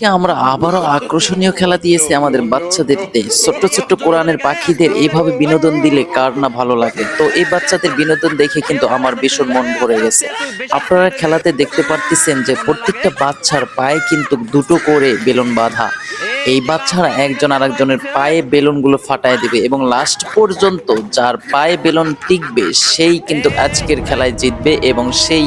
আমরা আবারও আকর্ষণীয় খেলা দিয়েছি আমাদের বাচ্চাদেরকে। ছোট্ট ছোট্ট কোরআনের পাখিদের এইভাবে বিনোদন দিলে কার না ভালো লাগে। তো এই বাচ্চাদের বিনোদন দেখে কিন্তু আমার ভীষণ মন ভরে গেছে। আপনারা খেলাতে দেখতে পারতেছেন যে প্রত্যেকটা বাচ্চার পায়ে কিন্তু দুটো করে বেলুন বাঁধা। এই বাচ্চারা একজন আরেকজনের পায়ে বেলুনগুলো ফাটায় দিবে এবং লাস্ট পর্যন্ত যার পায়ে বেলুন টিকবে সেই কিন্তু আজকের খেলায় জিতবে এবং সেই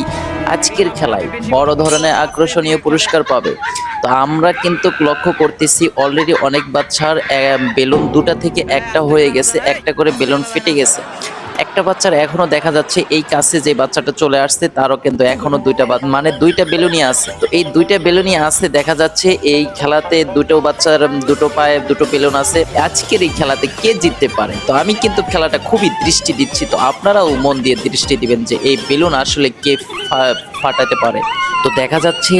আজকের খেলায় বড় ধরনের আকর্ষণীয় পুরস্কার পাবে। তো আমরা কিন্তু লক্ষ্য করতেছি অলরেডি অনেক বাচ্চার বেলুন দুটা থেকে একটা হয়ে গেছে, একটা করে বেলুন ফেটে গেছে। একটা বাচ্চার এখনো দেখা যাচ্ছে এই কাছে যে বাচ্চাটা চলে আসছে তারও কিন্তু এখনো দুইটা মানে দুইটা বেলুনই আছে। তো এই দুইটা বেলুনই আছে, দেখা যাচ্ছে এই খেলাতে দুটো বাচ্চার দুটো পায়ে দুটো বেলুন আছে। আজকের এই খেলাতে কে জিততে পারে? তো আমি কিন্তু খেলাটা খুবই দৃষ্টি দিচ্ছি, তো আপনারাও মন দিয়ে দৃষ্টি দিবেন যে এই বেলুন আসলে কে ফাটাতে পারে। তো দেখা যাচ্ছে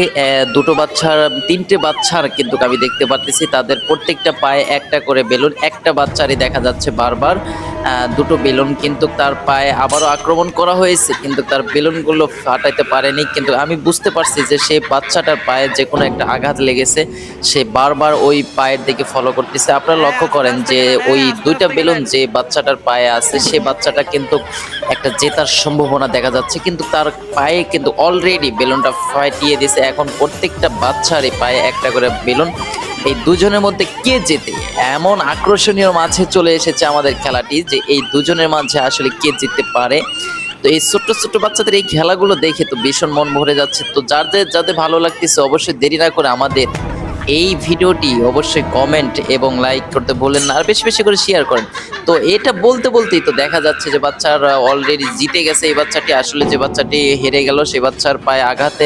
দুটো বাচ্চার তিনটে বাচ্চার কিন্তু আমি দেখতে পারতেছি তাদের প্রত্যেকটা পায়ে একটা করে বেলুন। একটা বাচ্চারই দেখা যাচ্ছে বারবার দুটো বেলুন কিন্তু তার পায়ে আবারও আক্রমণ করা হয়েছে, কিন্তু তার বেলুনগুলো ফাটাইতে পারেনি। কিন্তু আমি বুঝতে পারছি যে সেই বাচ্চাটার পায়ে যে কোনো একটা আঘাত লেগেছে, সে বারবার ওই পায়ের দিকে ফলো করতেছে। আপনারা লক্ষ্য করেন যে ওই দুইটা বেলুন যে বাচ্চাটার পায়ে আছে সে বাচ্চাটা কিন্তু একটা জেতার সম্ভাবনা দেখা যাচ্ছে, কিন্তু তার পায়ে কিন্তু অলরেডি বেলুনটা ফাটিয়ে দিয়েছে। এখন প্রত্যেকটা বাচ্চারই পায়ে একটা করে বেলুন। এই দুজনের মধ্যে কে জেতে এমন আকর্ষণীয় মাঝে চলে এসেছে আমাদের খেলাটি যে এই দুজনের মাঝে আসলে কে জিততে পারে। তো এই ছোট্ট ছোট্ট বাচ্চাদের এই খেলাগুলো দেখে তো ভীষণ মন ভরে যাচ্ছে। তো যাদের যাদের ভালো লাগতেছে অবশ্যই দেরি না করে আমাদের এই ভিডিওটি অবশ্যই কমেন্ট এবং লাইক করতে ভুলেন না, আর বেশি বেশি করে শেয়ার করেন। তো এটা বলতে বলতেই তো দেখা যাচ্ছে যে বাচ্চারা অলরেডি জিতে গেছে। এই বাচ্চাটি আসলে যে বাচ্চাটি হেরে গেল সে বাচ্চার পায়ে আঘাতে